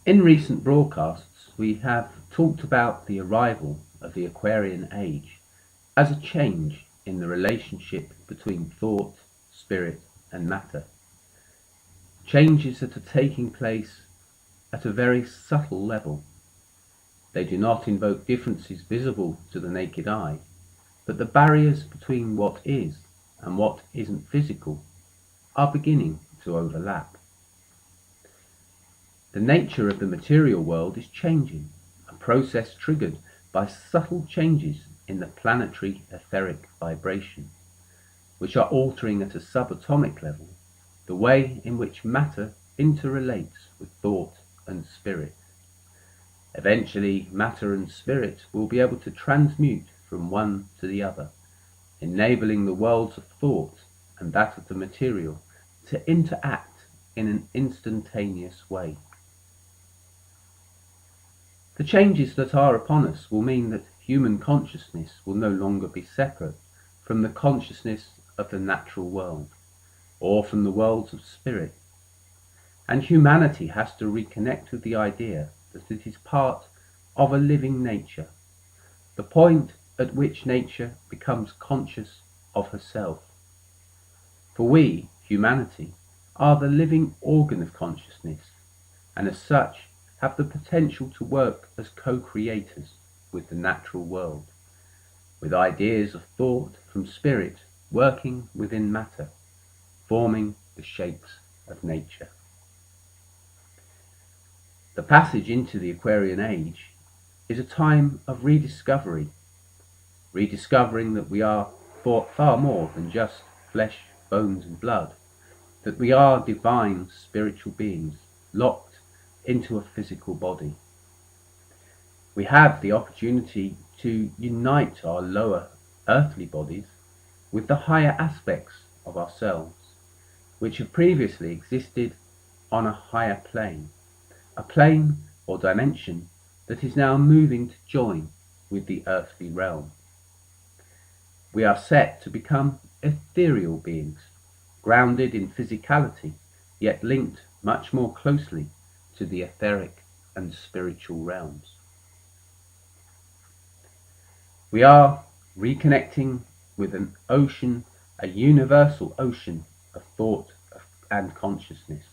In recent broadcasts, we have talked about the arrival of the Aquarian Age as a change in the relationship between thought, spirit, and matter. Changes that are taking place at a very subtle level. They do not invoke differences visible to the naked eye, but the barriers between what is and what isn't physical are beginning to overlap. The nature of the material world is changing, a process triggered by subtle changes in the planetary etheric vibration, which are altering at a subatomic level the way in which matter interrelates with thought and spirit. Eventually, matter and spirit will be able to transmute from one to the other, enabling the worlds of thought and that of the material to interact in an instantaneous way. The changes that are upon us will mean that human consciousness will no longer be separate from the consciousness of the natural world, or from the worlds of spirit, and humanity has to reconnect with the idea that it is part of a living nature, the point at which nature becomes conscious of herself. For we, humanity, are the living organ of consciousness, and as such have the potential to work as co-creators with the natural world, with ideas of thought from spirit working within matter, forming the shapes of nature. The passage into the Aquarian Age is a time of rediscovery, rediscovering that we are far more than just flesh, bones and blood, that we are divine spiritual beings locked into a physical body. We have the opportunity to unite our lower earthly bodies with the higher aspects of ourselves, which have previously existed on a higher plane, a plane or dimension that is now moving to join with the earthly realm. We are set to become ethereal beings, grounded in physicality, yet linked much more closely to the etheric and spiritual realms. We are reconnecting with an ocean, a universal ocean of thought and consciousness.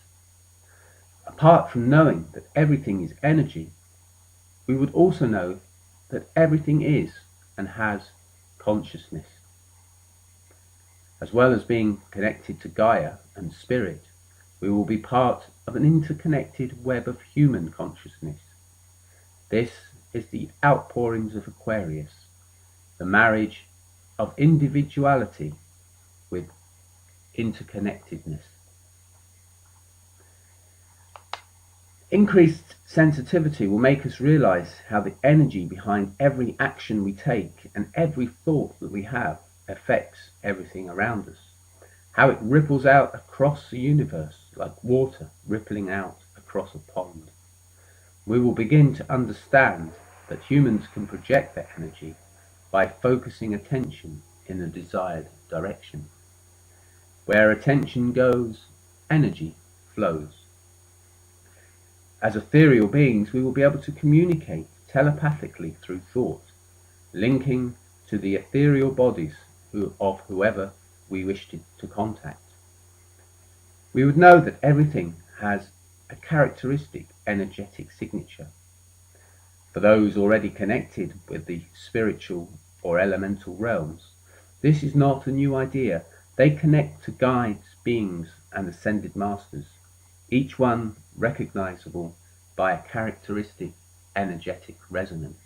Apart from knowing that everything is energy, we would also know that everything is and has consciousness. As well as being connected to Gaia and spirit, we will be part of an interconnected web of human consciousness. This is the outpourings of Aquarius, the marriage of individuality with interconnectedness. Increased sensitivity will make us realize how the energy behind every action we take and every thought that we have affects everything around us, how it ripples out across the universe like water rippling out across a pond. We will begin to understand that humans can project their energy by focusing attention in the desired direction. Where attention goes, energy flows. As ethereal beings, we will be able to communicate telepathically through thought, linking to the ethereal bodies of whoever we wish to contact. We would know that everything has a characteristic energetic signature. For those already connected with the spiritual or elemental realms, this is not a new idea. They connect to guides, beings, and ascended masters, each one recognizable by a characteristic energetic resonance.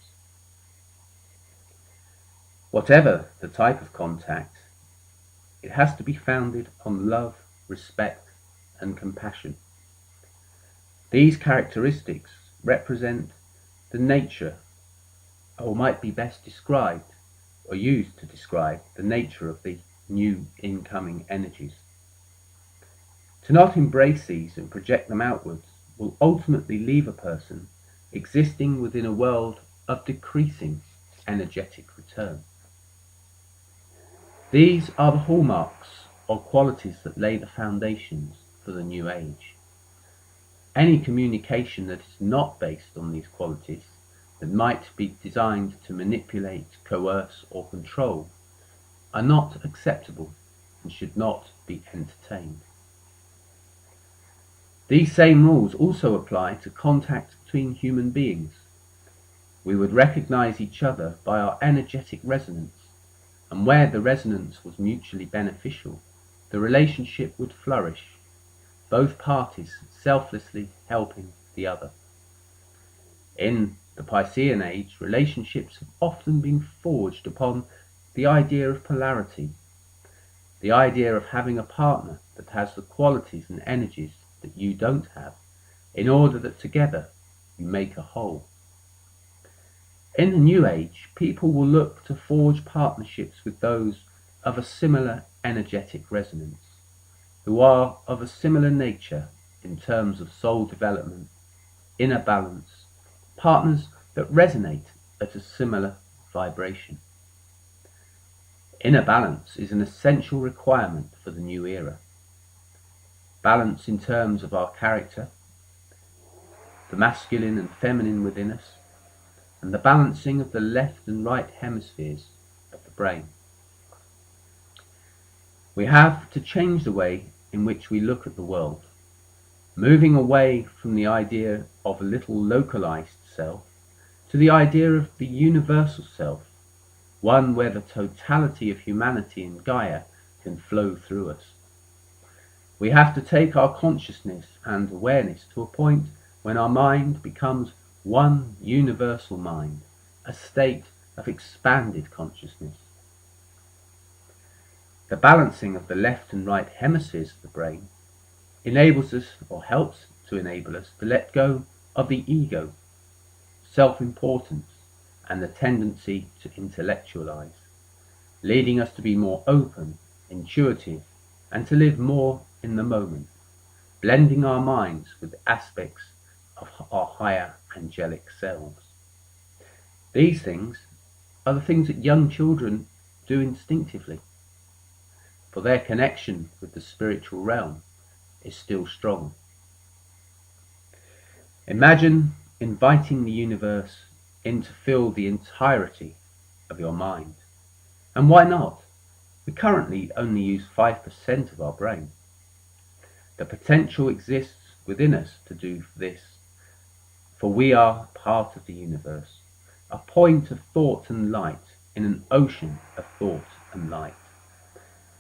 Whatever the type of contact, it has to be founded on love, respect, and compassion. These characteristics represent the nature, or might be best described or used to describe the nature of the new incoming energies. To not embrace these and project them outwards will ultimately leave a person existing within a world of decreasing energetic return. These are the hallmarks or qualities that lay the foundations for the new age. Any communication that is not based on these qualities, that might be designed to manipulate, coerce, or control, are not acceptable and should not be entertained. These same rules also apply to contact between human beings. We would recognize each other by our energetic resonance, and where the resonance was mutually beneficial, the relationship would flourish, both parties selflessly helping the other. In the Piscean Age, relationships have often been forged upon the idea of polarity, the idea of having a partner that has the qualities and energies that you don't have, in order that together you make a whole. In the New Age, people will look to forge partnerships with those of a similar energetic resonance, who are of a similar nature in terms of soul development, inner balance, partners that resonate at a similar vibration. Inner balance is an essential requirement for the new era. Balance in terms of our character, the masculine and feminine within us, and the balancing of the left and right hemispheres of the brain. We have to change the way in which we look at the world, moving away from the idea of a little localized self to the idea of the universal self, one where the totality of humanity and Gaia can flow through us. We have to take our consciousness and awareness to a point when our mind becomes one universal mind, a state of expanded consciousness. The balancing of the left and right hemispheres of the brain enables us, or helps to enable us, to let go of the ego, self-importance, and the tendency to intellectualize, leading us to be more open, intuitive, and to live more in the moment, blending our minds with aspects of our higher angelic selves. These things are the things that young children do instinctively, for their connection with the spiritual realm is still strong. Imagine inviting the universe in to fill the entirety of your mind. And why not? We currently only use 5% of our brain. The potential exists within us to do this, for we are part of the universe, a point of thought and light in an ocean of thought and light.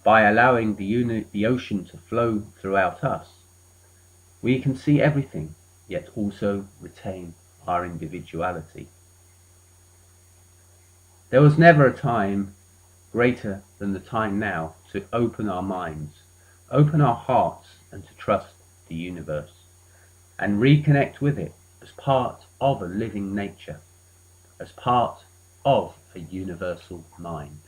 By allowing the ocean to flow throughout us, we can see everything, yet also retain our individuality. There was never a time greater than the time now to open our minds, open our hearts, and to trust the universe, and reconnect with it as part of a living nature, as part of a universal mind.